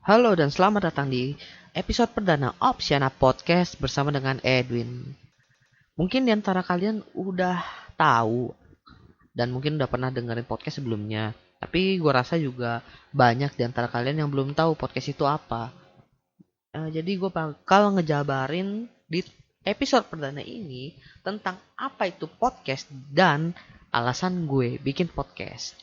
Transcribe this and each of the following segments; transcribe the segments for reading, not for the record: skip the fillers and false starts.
Halo dan selamat datang di episode perdana Opsiana Podcast bersama dengan Edwin. Mungkin di antara kalian udah tahu dan mungkin udah pernah dengerin podcast sebelumnya. Tapi gue rasa juga banyak di antara kalian yang belum tahu podcast itu apa. Jadi gue bakal ngejabarin di episode perdana ini tentang apa itu podcast dan alasan gue bikin podcast.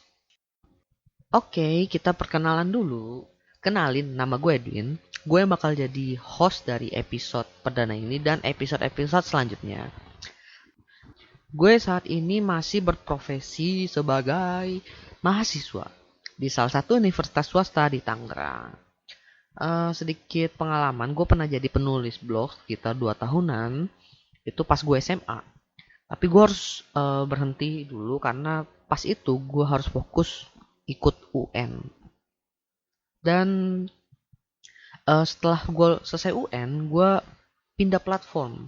Oke, kita perkenalan dulu. Kenalin, nama gue Edwin. Gue bakal jadi host dari episode perdana ini dan episode-episode selanjutnya. Gue saat ini masih berprofesi sebagai mahasiswa di salah satu universitas swasta di Tangerang. Sedikit pengalaman, gue pernah jadi penulis blog sekitar 2 tahunan. Itu pas gue SMA. Tapi gue harus berhenti dulu karena pas itu gue harus fokus ikut UN. Dan setelah gue selesai UN, gue pindah platform.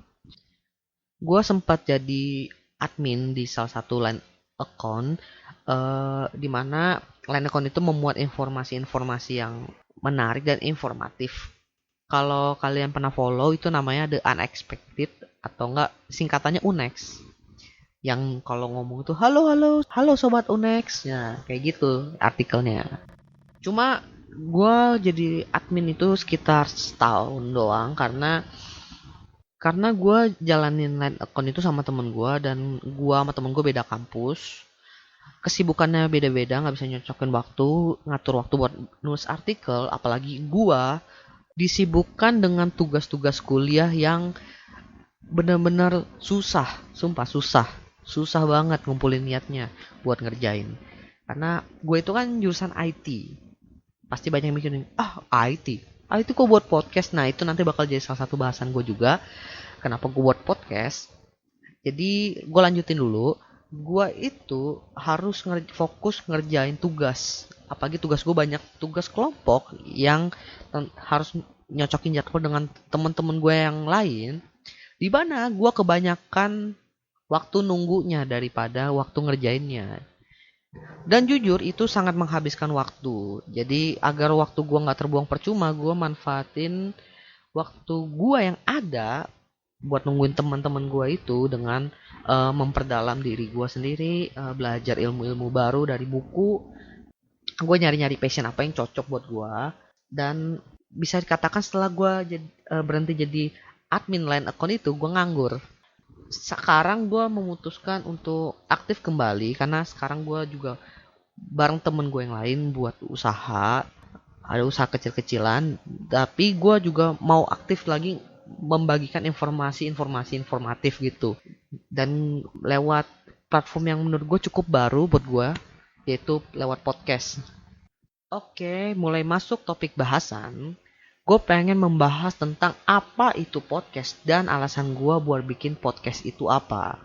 Gue sempat jadi admin di salah satu line account, di mana line account itu memuat informasi-informasi yang menarik dan informatif. Kalau kalian pernah follow, itu namanya The Unexpected atau enggak singkatannya UNEX. Yang kalau ngomong tuh halo sobat UNEX, ya kayak gitu artikelnya. Cuma gue jadi admin itu sekitar setahun doang karena gue jalanin line account itu sama temen gue dan gue sama temen gue beda kampus, kesibukannya beda-beda, nggak bisa nyocokin waktu, ngatur waktu buat nulis artikel, apalagi gue disibukkan dengan tugas-tugas kuliah yang benar-benar susah, sumpah susah banget ngumpulin niatnya buat ngerjain, karena gue itu kan jurusan IT. Pasti banyak yang mikirin, IT kok buat podcast. Nah itu nanti bakal jadi salah satu bahasan gue juga, kenapa gue buat podcast. Jadi gue lanjutin dulu. Gue itu harus fokus ngerjain tugas, apalagi tugas gue banyak tugas kelompok yang harus nyocokin jadwal dengan teman-teman gue yang lain, di mana gue kebanyakan waktu nunggunya daripada waktu ngerjainnya. Dan jujur itu sangat menghabiskan waktu. Jadi agar waktu gue gak terbuang percuma, gue manfaatin waktu gue yang ada buat nungguin teman-teman gue itu dengan memperdalam diri gue sendiri, belajar ilmu-ilmu baru dari buku. Gue nyari-nyari passion apa yang cocok buat gue. Dan bisa dikatakan setelah gue berhenti jadi admin line account itu, gue nganggur. Sekarang gue memutuskan untuk aktif kembali karena sekarang gue juga bareng temen gue yang lain buat usaha, ada usaha kecil-kecilan, tapi gue juga mau aktif lagi membagikan informasi-informasi informatif gitu, dan lewat platform yang menurut gue cukup baru buat gue, yaitu lewat podcast. Oke, mulai masuk topik bahasan. Gue pengen membahas tentang apa itu podcast dan alasan gue buat bikin podcast itu apa.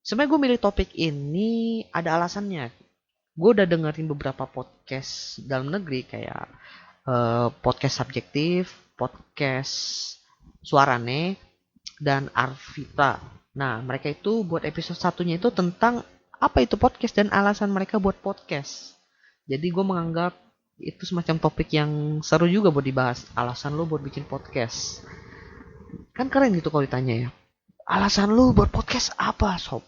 Sebenarnya gue milih topik ini ada alasannya. Gue udah dengerin beberapa podcast dalam negeri kayak podcast subjektif, podcast Suarane, dan Arvita. Nah, mereka itu buat episode satunya itu tentang apa itu podcast dan alasan mereka buat podcast. Jadi gue menganggap itu semacam topik yang seru juga buat dibahas. Alasan lu buat bikin podcast. Kan keren gitu kalau ditanya ya. Alasan lu buat podcast apa, sob?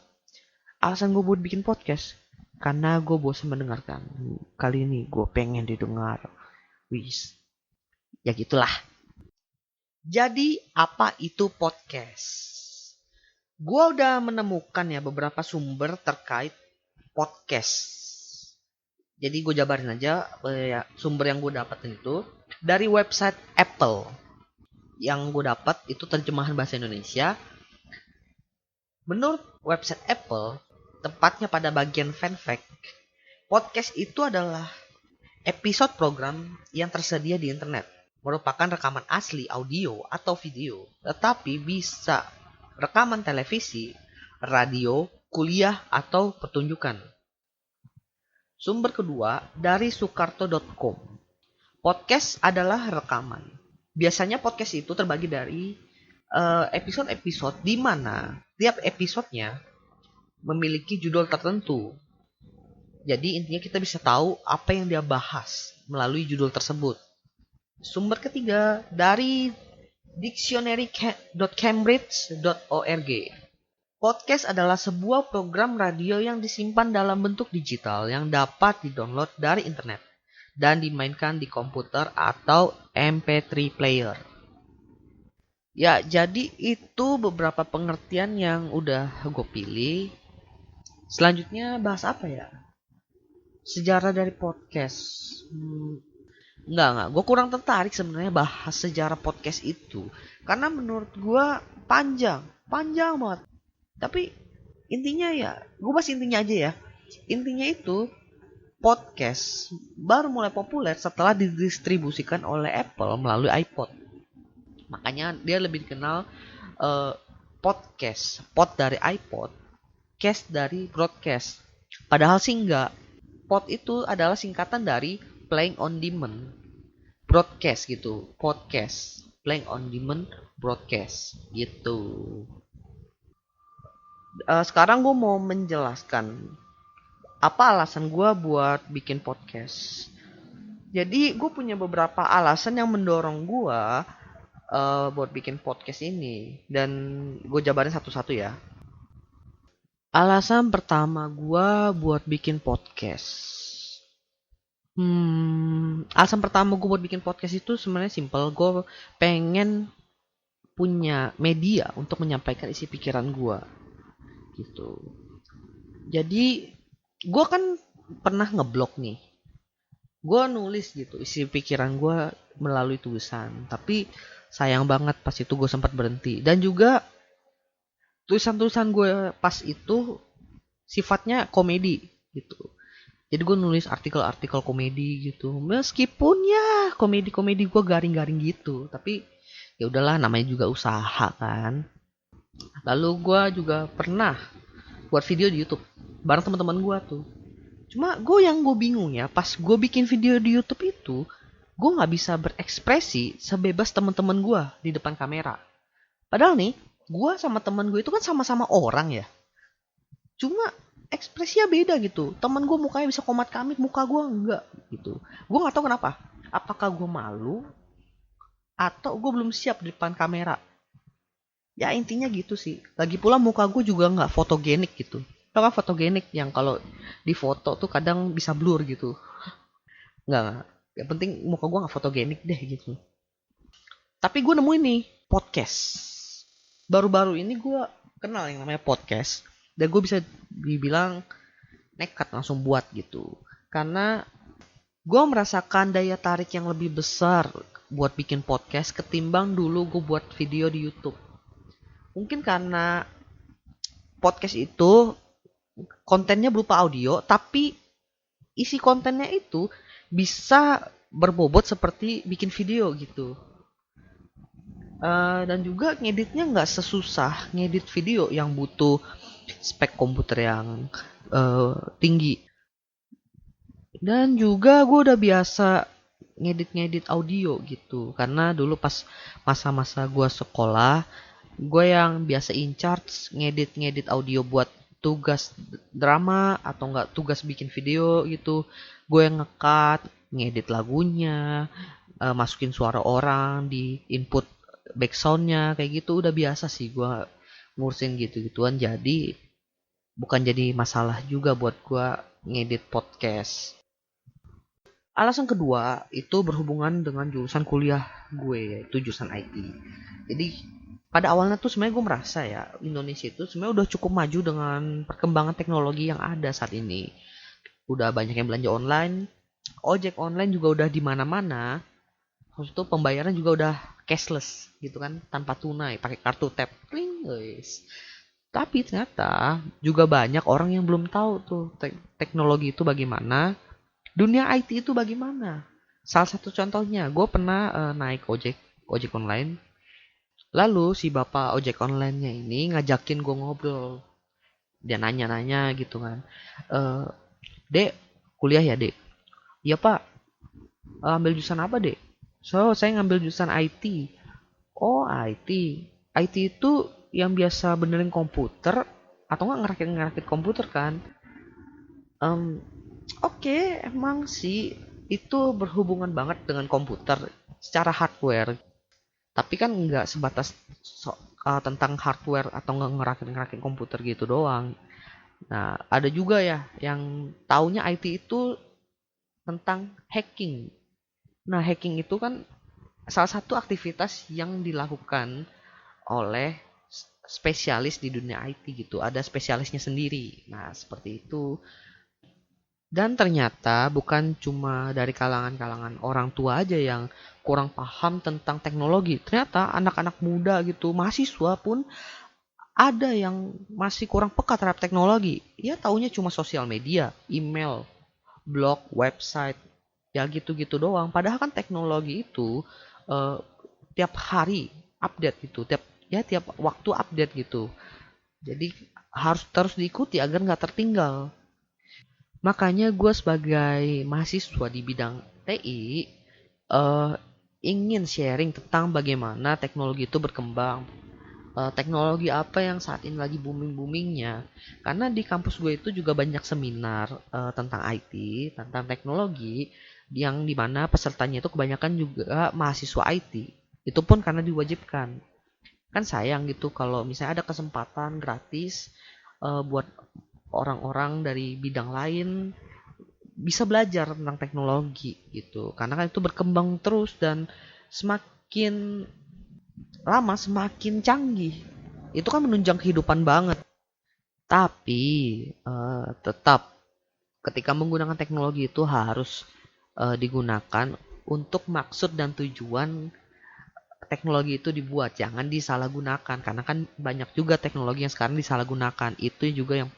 Alasan gue buat bikin podcast karena gue bosan mendengarkan. Kali ini gue pengen didengar. Wis. Ya gitulah. Jadi apa itu podcast? Gue udah menemukan ya beberapa sumber terkait podcast. Jadi gue jabarin aja sumber yang gue dapatin itu dari website Apple. Yang gue dapat itu terjemahan bahasa Indonesia. Menurut website Apple, tepatnya pada bagian fun fact, Podcast itu adalah episode program yang tersedia di internet. Merupakan rekaman asli audio atau video, tetapi bisa rekaman televisi, radio, kuliah, atau pertunjukan. Sumber kedua dari sukarto.com. Podcast adalah rekaman. Biasanya podcast itu terbagi dari episode-episode di mana tiap episodenya memiliki judul tertentu. Jadi intinya kita bisa tahu apa yang dia bahas melalui judul tersebut. Sumber ketiga dari dictionary.cambridge.org. Podcast adalah sebuah program radio yang disimpan dalam bentuk digital yang dapat didownload dari internet dan dimainkan di komputer atau MP3 player. Ya, jadi itu beberapa pengertian yang udah gue pilih. Selanjutnya bahas apa ya? Sejarah dari podcast. Enggak. Gue kurang tertarik sebenarnya bahas sejarah podcast itu. Karena menurut gue panjang banget. Tapi intinya ya, gue bahas intinya aja ya. Intinya itu, podcast baru mulai populer setelah didistribusikan oleh Apple melalui iPod. Makanya dia lebih dikenal podcast. Pod dari iPod, cast dari broadcast. Padahal sih enggak. Pod itu adalah singkatan dari playing on demand broadcast gitu. Podcast, playing on demand broadcast gitu. Sekarang gue mau menjelaskan apa alasan gue buat bikin podcast. Jadi gue punya beberapa alasan yang mendorong gue buat bikin podcast ini. Dan gue jabarin satu-satu ya. Alasan pertama gue buat bikin podcast. Alasan pertama gue buat bikin podcast itu sebenarnya simple. Gue pengen punya media untuk menyampaikan isi pikiran gue. Gitu. Jadi gue kan pernah ngeblog nih. Gue nulis gitu isi pikiran gue melalui tulisan. Tapi sayang banget pas itu gue sempat berhenti. Dan juga tulisan-tulisan gue pas itu sifatnya komedi gitu. Jadi gue nulis artikel-artikel komedi gitu. Meskipun ya komedi-komedi gue garing-garing gitu. Tapi ya udahlah, namanya juga usaha kan. Lalu gue juga pernah buat video di YouTube bareng teman-teman gue tuh. Cuma gue bingung ya, pas gue bikin video di YouTube itu, gue nggak bisa berekspresi sebebas teman-teman gue di depan kamera. Padahal nih, gue sama teman gue itu kan sama-sama orang ya. Cuma ekspresinya beda gitu. Teman gue mukanya bisa komat kamit, muka gue enggak gitu. Gue nggak tahu kenapa. Apakah gue malu atau gue belum siap di depan kamera? Ya intinya gitu sih. Lagi pula muka gue juga nggak fotogenik gitu. Tau kan fotogenik yang kalau di foto tuh kadang bisa blur gitu. Nggak. Yang penting muka gue nggak fotogenik deh gitu. Tapi gue nemuin nih podcast. Baru-baru ini gue kenal yang namanya podcast. Dan gue bisa dibilang nekat langsung buat gitu. Karena gue merasakan daya tarik yang lebih besar buat bikin podcast ketimbang dulu gue buat video di YouTube. Mungkin karena podcast itu kontennya berupa audio, tapi isi kontennya itu bisa berbobot seperti bikin video gitu. Dan juga ngeditnya nggak sesusah ngedit video yang butuh spek komputer yang tinggi. Dan juga gue udah biasa ngedit audio gitu. Karena dulu pas masa-masa gue sekolah, gue yang biasa in charge ngedit audio buat tugas drama atau enggak tugas bikin video gitu. Gue yang ngekat, ngedit lagunya, masukin suara orang di input backsoundnya, kayak gitu udah biasa sih gue ngurusin gitu-gituan. Jadi bukan jadi masalah juga buat gue ngedit podcast. Alasan kedua itu berhubungan dengan jurusan kuliah gue, yaitu jurusan IT. Jadi pada awalnya tuh sebenarnya gue merasa ya Indonesia itu sebenarnya udah cukup maju dengan perkembangan teknologi yang ada saat ini. Udah banyak yang belanja online, ojek online juga udah di mana-mana. Terus itu pembayaran juga udah cashless gitu kan, tanpa tunai, pakai kartu tap, kling, guys. Tapi ternyata juga banyak orang yang belum tahu tuh teknologi itu bagaimana, dunia IT itu bagaimana. Salah satu contohnya, gue pernah naik ojek online. Lalu si bapak ojek online-nya ini ngajakin gue ngobrol. Dia nanya-nanya gitu kan. Eh, Dek, kuliah ya dek? Iya pak. Ambil jurusan apa dek? Saya ngambil jurusan IT. Oh IT. IT itu yang biasa benerin komputer atau nggak ngerakit-ngerakit komputer kan? Em, Oke, emang sih itu berhubungan banget dengan komputer secara hardware. Tapi kan nggak sebatas tentang hardware atau nggak ngerakit-ngerakit komputer gitu doang. Nah, ada juga ya yang taunya IT itu tentang hacking. Nah, hacking itu kan salah satu aktivitas yang dilakukan oleh spesialis di dunia IT gitu. Ada spesialisnya sendiri. Nah, seperti itu. Dan ternyata bukan cuma dari kalangan-kalangan orang tua aja yang kurang paham tentang teknologi. Ternyata anak-anak muda gitu, mahasiswa pun ada yang masih kurang peka terhadap teknologi. Ya taunya cuma sosial media, email, blog, website, ya gitu-gitu doang. Padahal kan teknologi itu eh, tiap hari update gitu, tiap waktu update gitu. Jadi harus terus diikuti agar nggak tertinggal. Makanya gue sebagai mahasiswa di bidang TI eh, ingin sharing tentang bagaimana teknologi itu berkembang. Teknologi apa yang saat ini lagi booming-boomingnya. Karena di kampus gue itu juga banyak seminar tentang IT, tentang teknologi, yang dimana pesertanya itu kebanyakan juga mahasiswa IT. Itu pun karena diwajibkan. Kan sayang gitu kalau misalnya ada kesempatan gratis buat orang-orang dari bidang lain bisa belajar tentang teknologi gitu. Karena kan itu berkembang terus dan semakin lama semakin canggih. Itu kan menunjang kehidupan banget. Tapi tetap ketika menggunakan teknologi itu harus digunakan untuk maksud dan tujuan teknologi itu dibuat. Jangan disalahgunakan karena kan banyak juga teknologi yang sekarang disalahgunakan. Itu juga yang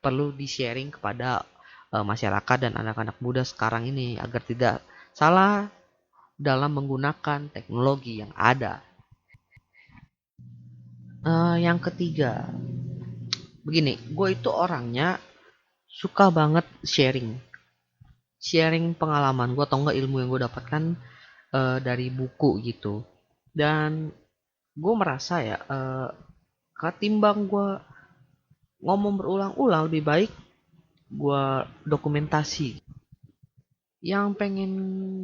perlu di-sharing kepada masyarakat dan anak-anak muda sekarang ini agar tidak salah dalam menggunakan teknologi yang ada. Yang ketiga, begini, gue itu orangnya suka banget sharing, sharing pengalaman gue atau enggak ilmu yang gue dapatkan dari buku gitu. Dan gue merasa ya, ketimbang gue ngomong berulang-ulang, lebih baik gue dokumentasi. Yang pengen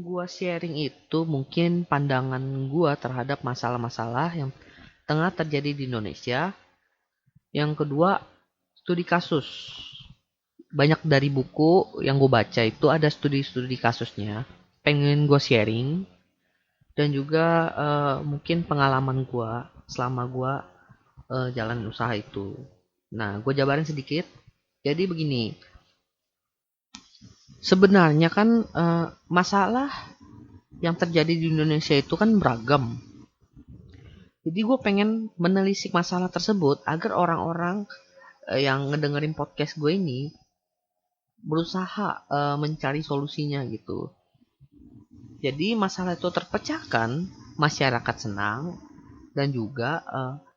gue sharing itu mungkin pandangan gue terhadap masalah-masalah yang tengah terjadi di Indonesia. Yang kedua, studi kasus. Banyak dari buku yang gue baca itu ada studi-studi kasusnya. Pengen gue sharing. Dan juga mungkin pengalaman gue selama gue jalan usaha itu. Nah, gue jabarin sedikit. Jadi begini, sebenarnya kan masalah yang terjadi di Indonesia itu kan beragam. Jadi gue pengen menelisik masalah tersebut agar orang-orang yang ngedengerin podcast gue ini berusaha mencari solusinya gitu. Jadi masalah itu terpecahkan, masyarakat senang, dan juga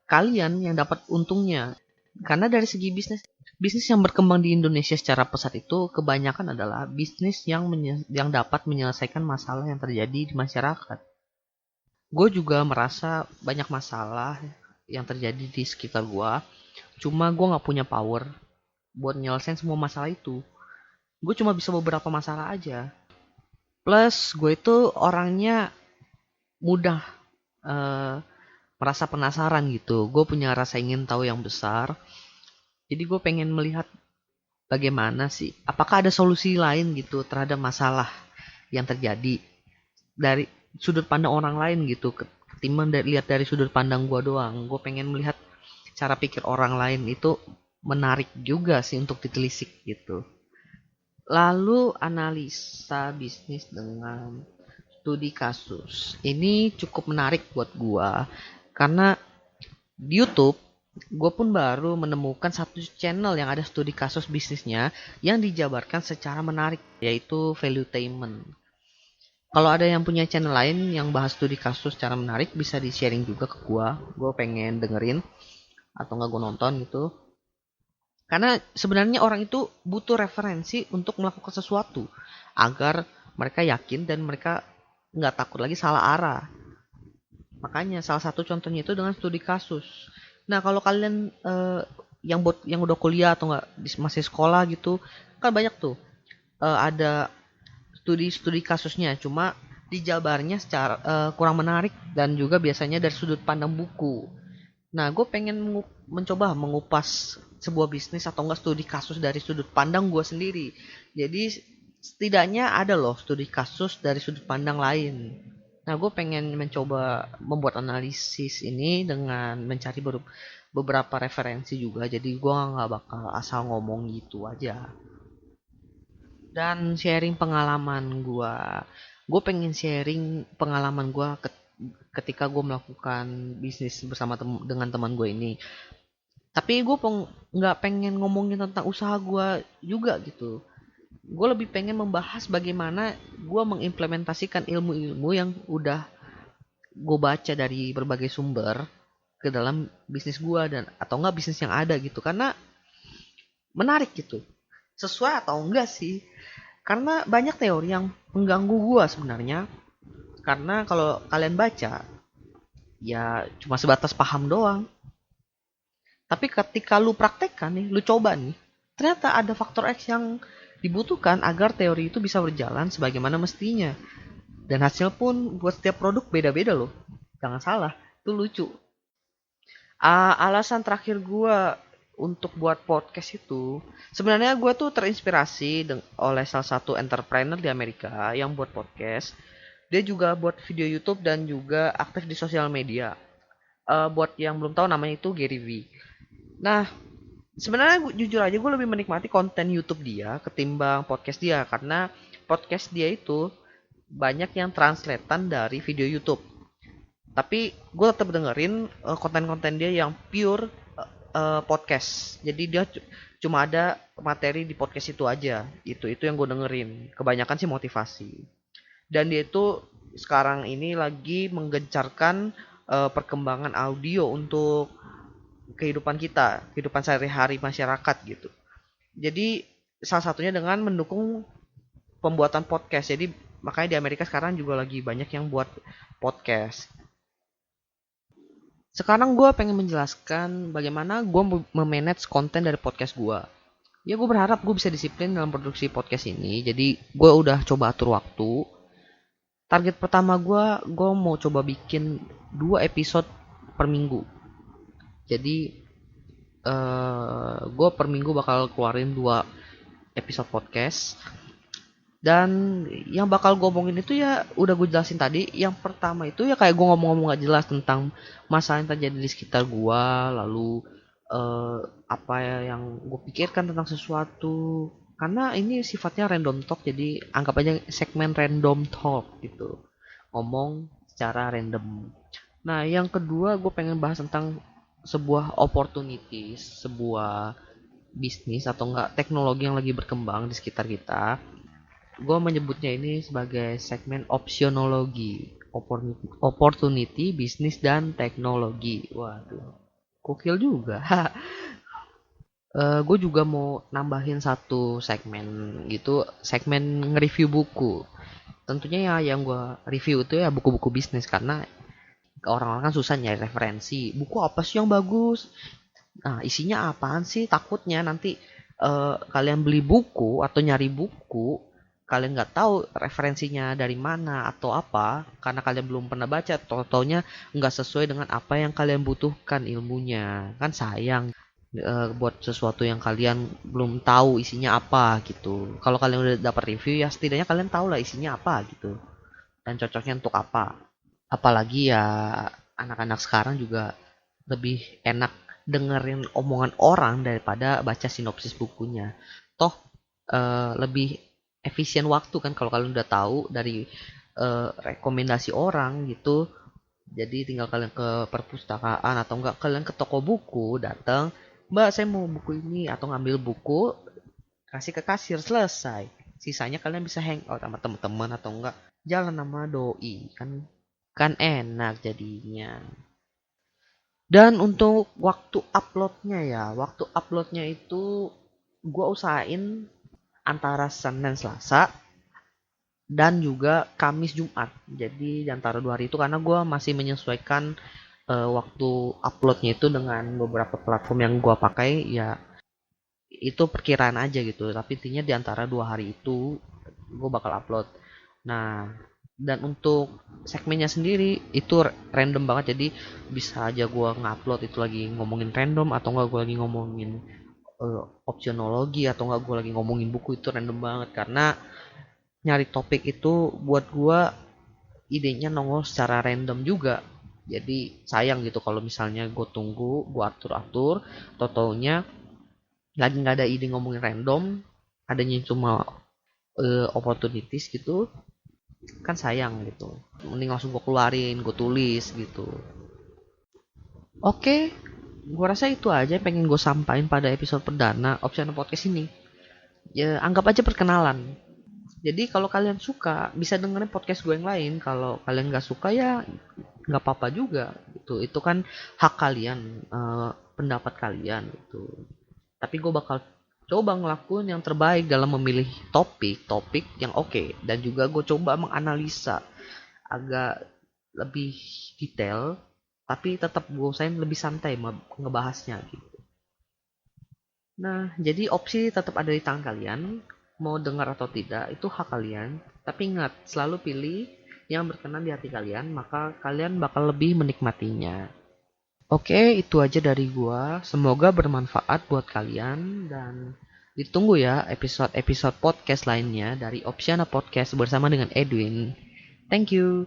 kalian yang dapat untungnya. Karena dari segi bisnis yang berkembang di Indonesia secara pesat itu kebanyakan adalah bisnis yang dapat menyelesaikan masalah yang terjadi di masyarakat. Gue juga merasa banyak masalah yang terjadi di sekitar gue. Cuma gue nggak punya power buat nyelesain semua masalah itu. Gue cuma bisa beberapa masalah aja. Plus gue itu orangnya mudah eh, merasa penasaran gitu. Gue punya rasa ingin tahu yang besar. Jadi gue pengen melihat bagaimana sih, apakah ada solusi lain gitu terhadap masalah yang terjadi dari sudut pandang orang lain gitu. Ketimbang lihat dari sudut pandang gue doang. Gue pengen melihat cara pikir orang lain itu menarik juga sih untuk ditelisik gitu. Lalu analisa bisnis dengan studi kasus. Ini cukup menarik buat gua karena di YouTube gue pun baru menemukan satu channel yang ada studi kasus bisnisnya yang dijabarkan secara menarik, yaitu Valuetainment. Kalau ada yang punya channel lain yang bahas studi kasus secara menarik, bisa di-sharing juga ke gue. Gue pengen dengerin atau nggak gue nonton gitu. Karena sebenarnya orang itu butuh referensi untuk melakukan sesuatu agar mereka yakin dan mereka nggak takut lagi salah arah. Makanya salah satu contohnya itu dengan studi kasus. Nah, kalau kalian yang udah kuliah atau nggak masih sekolah gitu, kan banyak tuh ada studi-studi kasusnya. Cuma dijabarnya secara kurang menarik dan juga biasanya dari sudut pandang buku. Nah, gue pengen mencoba mengupas sebuah bisnis atau enggak studi kasus dari sudut pandang gue sendiri. Jadi setidaknya ada loh studi kasus dari sudut pandang lain. Nah, gue pengen mencoba membuat analisis ini dengan mencari beberapa referensi juga. Jadi gue nggak bakal asal ngomong gitu aja. Dan sharing pengalaman gue. Gue pengen sharing pengalaman gue ketika gue melakukan bisnis bersama dengan teman gue ini. Tapi gue nggak pengen ngomongin tentang usaha gue juga gitu. Gue lebih pengen membahas bagaimana gue mengimplementasikan ilmu-ilmu yang udah gue baca dari berbagai sumber ke dalam bisnis gue dan atau enggak bisnis yang ada gitu. Karena menarik gitu. Sesuai atau enggak sih? Karena banyak teori yang mengganggu gue sebenarnya. Karena kalau kalian baca, ya cuma sebatas paham doang. Tapi ketika lu praktekkan nih, lu coba nih, ternyata ada faktor X yang dibutuhkan agar teori itu bisa berjalan sebagaimana mestinya. Dan hasil pun buat setiap produk beda-beda loh. Jangan salah, itu lucu. Alasan terakhir gue untuk buat podcast itu, sebenarnya gue tuh terinspirasi oleh salah satu entrepreneur di Amerika yang buat podcast. Dia juga buat video YouTube dan juga aktif di sosial media. Buat yang belum tahu namanya itu Gary V. Nah, sebenarnya jujur aja gue lebih menikmati konten YouTube dia ketimbang podcast dia karena podcast dia itu banyak yang translatean dari video YouTube. Tapi gue tetap dengerin konten-konten dia yang pure podcast. Jadi dia cuma ada materi di podcast itu aja. Itu yang gue dengerin. Kebanyakan sih motivasi. Dan dia itu sekarang ini lagi menggencarkan perkembangan audio untuk kehidupan kita, kehidupan sehari-hari masyarakat gitu. Jadi salah satunya dengan mendukung pembuatan podcast. Jadi makanya di Amerika sekarang juga lagi banyak yang buat podcast. Sekarang gue pengen menjelaskan bagaimana gue memanage konten dari podcast gue. Ya gue berharap gue bisa disiplin dalam produksi podcast ini. Jadi gue udah coba atur waktu. Target pertama gue mau coba bikin 2 episode per minggu. Jadi gue per minggu bakal keluarin 2 episode podcast. Dan yang bakal gue omongin itu ya udah gue jelasin tadi. Yang pertama itu ya kayak gue ngomong-ngomong gak jelas tentang masalah yang terjadi di sekitar gue. Lalu apa ya yang gue pikirkan tentang sesuatu. Karena ini sifatnya random talk, jadi anggap aja segmen random talk gitu. Ngomong secara random. Nah yang kedua gue pengen bahas tentang sebuah opportunities, sebuah bisnis atau enggak teknologi yang lagi berkembang di sekitar kita. Gue menyebutnya ini sebagai segmen opsionologi, opportunity, bisnis dan teknologi. Waduh, gokil juga. Gue juga mau nambahin satu segmen gitu, segmen nge-review buku. Tentunya ya yang gue review itu ya buku-buku bisnis karena orang-orang kan susah nyari referensi. Buku apa sih yang bagus? Nah, isinya apaan sih? Takutnya nanti kalian beli buku atau nyari buku, kalian nggak tahu referensinya dari mana atau apa, karena kalian belum pernah baca, taunya nggak sesuai dengan apa yang kalian butuhkan ilmunya. Kan sayang buat sesuatu yang kalian belum tahu isinya apa gitu. Kalau kalian udah dapat review ya setidaknya kalian tahu lah isinya apa gitu dan cocoknya untuk apa. Apalagi ya anak-anak sekarang juga lebih enak dengerin omongan orang daripada baca sinopsis bukunya. Toh lebih efisien waktu kan kalau kalian udah tahu dari rekomendasi orang gitu. Jadi tinggal kalian ke perpustakaan atau enggak kalian ke toko buku, datang, "Mbak, saya mau buku ini," atau ngambil buku, kasih ke kasir, selesai. Sisanya kalian bisa hangout sama teman-teman atau enggak jalan sama doi, kan kan enak jadinya. Dan untuk waktu uploadnya ya, waktu uploadnya itu gue usahain antara Senin dan Selasa dan juga Kamis Jumat. Jadi di antara 2 hari itu karena gue masih menyesuaikan waktu uploadnya itu dengan beberapa platform yang gue pakai ya, itu perkiraan aja gitu. Tapi intinya di antara 2 hari itu gue bakal upload. Nah, dan untuk segmennya sendiri itu random banget, jadi bisa aja gue ngupload itu lagi ngomongin random atau enggak gue lagi ngomongin opsionologi atau enggak gue lagi ngomongin buku, itu random banget karena nyari topik itu buat gue idenya nongol secara random juga. Jadi sayang gitu kalau misalnya gue tunggu, gue atur-atur, tau-taunya lagi nggak ada ide ngomongin random, adanya cuma opportunities gitu, kan sayang gitu. Mending langsung gue keluarin, gue tulis gitu. Oke, gue rasa itu aja yang pengen gue sampaikan pada episode perdana Opsional Podcast ini. Ya, anggap aja perkenalan. Jadi kalau kalian suka bisa dengerin podcast gue yang lain. Kalau kalian nggak suka ya nggak apa-apa juga. Itu kan hak kalian, pendapat kalian gitu. Tapi gue bakal coba ngelakuin yang terbaik dalam memilih topik-topik yang oke. Dan juga gue coba menganalisa agak lebih detail, tapi tetap gue usahain lebih santai ngebahasnya gitu. Nah, jadi opsi tetap ada di tangan kalian. Mau dengar atau tidak, itu hak kalian. Tapi ingat, selalu pilih yang berkenan di hati kalian, maka kalian bakal lebih menikmatinya. Oke, itu aja dari gua. Semoga bermanfaat buat kalian dan ditunggu ya episode-episode podcast lainnya dari Opsiana Podcast bersama dengan Edwin. Thank you.